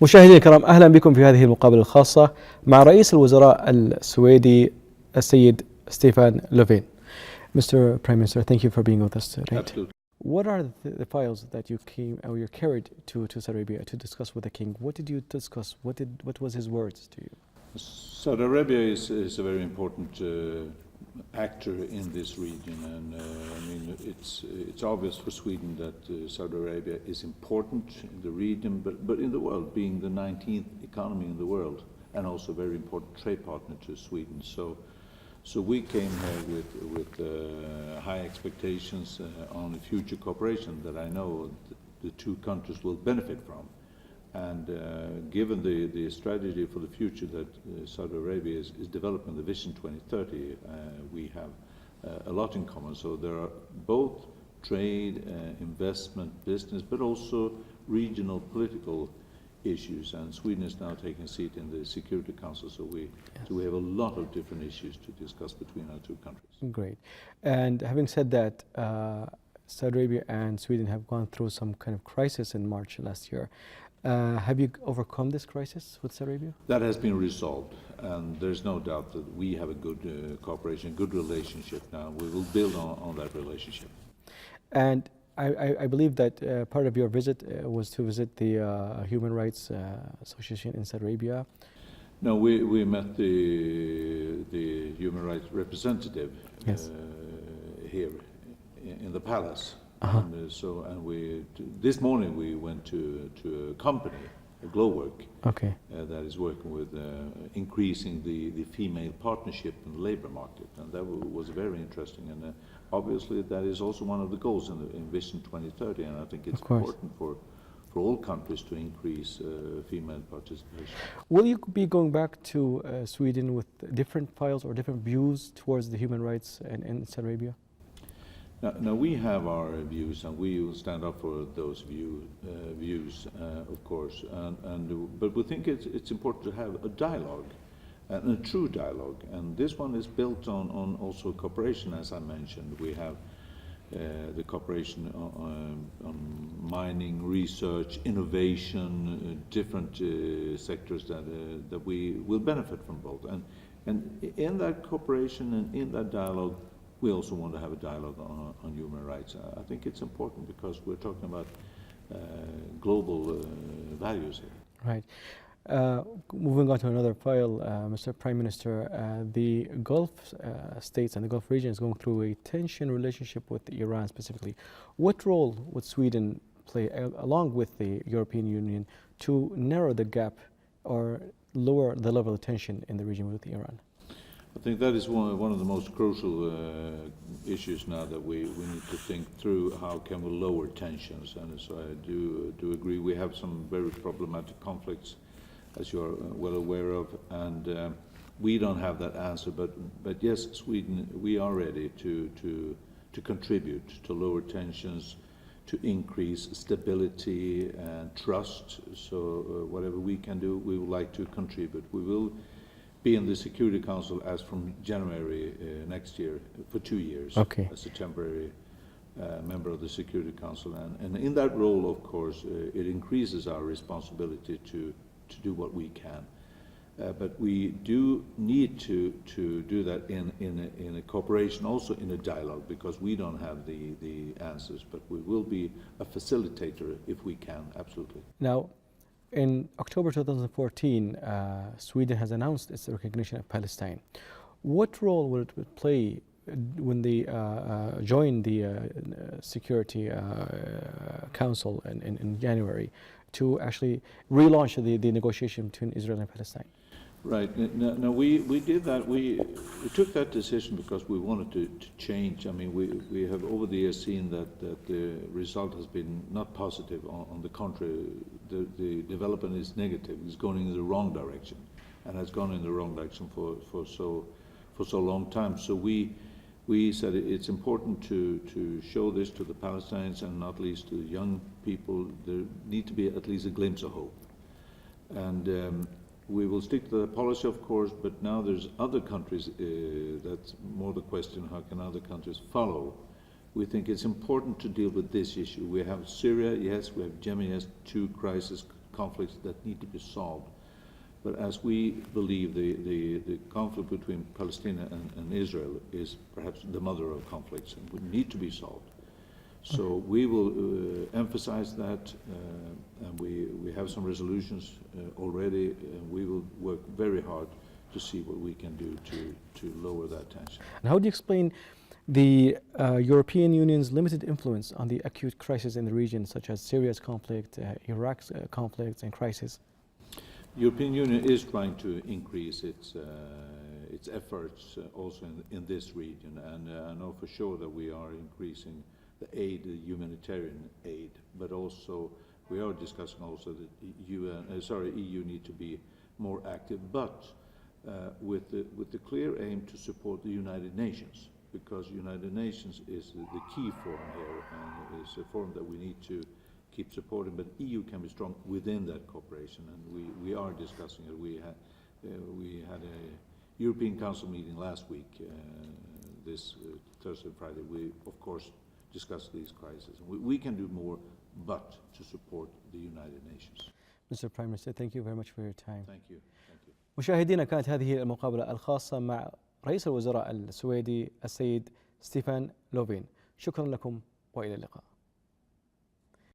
مشاهدينا الكرام، أهلا بكم في هذه المقابلة الخاصة مع رئيس الوزراء السويدي السيد ستيفان لوفين. Mr. Prime Minister, thank you for being with us today. Absolutely. What are the files that you came or you carried to Saudi Arabia to discuss with the king? What did you discuss? What was his words to you? Saudi Arabia is a very important actor in this region, and I mean it's obvious for Sweden that Saudi Arabia is important in the region, but in the world, being the 19th economy in the world, and also a very important trade partner to Sweden. So we came here with high expectations on the future cooperation that I know the two countries will benefit from. And given the strategy for the future that Saudi Arabia is developing, the Vision 2030, we have a lot in common. So there are both trade, investment, business, but also regional political issues. And Sweden is now taking a seat in the Security Council, so we have a lot of different issues to discuss between our two countries. Great. And having said that, Saudi Arabia and Sweden have gone through some kind of crisis in March last year. Have you overcome this crisis with Saudi Arabia? That has been resolved, and there's no doubt that we have a good cooperation, good relationship now. We will build on that relationship. And I believe that part of your visit was to visit the Human Rights Association in Saudi Arabia. No, we met the human rights representative here in the palace. And this morning we went to a company, a Glowwork, that is working with increasing the female partnership in the labor market, and that was very interesting. And obviously that is also one of the goals in Vision 2030, and I think it's important for all countries to increase female participation. Will you be going back to Sweden with different files or different views towards the human rights in Saudi Arabia? Now we have our views, and we will stand up for those views, of course. But we think it's important to have a dialogue, and a true dialogue. And this one is built on also cooperation, as I mentioned. We have the cooperation on mining, research, innovation, different sectors that we will benefit from both. And in that cooperation and in that dialogue, we also want to have a dialogue on human rights. I think it's important because we're talking about global values here. Right. Moving on to another file, Mr. Prime Minister, the Gulf states and the Gulf region is going through a tension relationship with Iran specifically. What role would Sweden play along with the European Union to narrow the gap or lower the level of tension in the region with Iran? I think that is one of the most crucial issues now that we need to think through how can we lower tensions. And so I do agree we have some very problematic conflicts, as you are well aware of, and we don't have that answer. But yes, Sweden, we are ready to contribute to lower tensions, to increase stability and trust. So whatever we can do, we would like to contribute. We will be in the Security Council as from January next year for 2 years as a temporary member of the Security Council. And in that role, of course, it increases our responsibility to do what we can. But we do need to do that in a cooperation, also in a dialogue, because we don't have the answers, but we will be a facilitator if we can, absolutely. Now, in October 2014, Sweden has announced its recognition of Palestine. What role will it play when they join the Security Council in January to actually relaunch the negotiation between Israel and Palestine? Right. No, we did that. We took that decision because we wanted to change. I mean, we have over the years seen that the result has been not positive. On the contrary, the development is negative. It's going in the wrong direction, and has gone in the wrong direction for so long time. So we said it's important to show this to the Palestinians, and not least to the young people. There need to be at least a glimpse of hope. And we will stick to the policy, of course, but now there's other countries, that's more the question, how can other countries follow? We think it's important to deal with this issue. We have Syria, yes, we have Yemen, yes, two crises conflicts that need to be solved. But as we believe the conflict between Palestine and Israel is perhaps the mother of conflicts and would need to be solved. So we will emphasize that, and we have some resolutions already, and we will work very hard to see what we can do to lower that tension. And how do you explain the European Union's limited influence on the acute crises in the region, such as Syria's conflict, Iraq's conflict and crisis? The European Union is trying to increase its efforts also in this region, and I know for sure that we are increasing the aid, the humanitarian aid, but also we are discussing also that EU need to be more active, but with the clear aim to support the United Nations, because United Nations is the key forum here, and is a forum that we need to keep supporting, but EU can be strong within that cooperation, and we are discussing it. We had a European Council meeting last week, this Thursday and Friday. We, of course, discuss these crises. We can do more, but to support the United Nations. Mr. Prime Minister, thank you very much for your time. Thank you. Thank you. مشاهدينا، كانت هذه المقابلة الخاصة مع رئيس الوزراء السويدي السيد ستيفان لوفين. شكرا لكم وإلى اللقاء.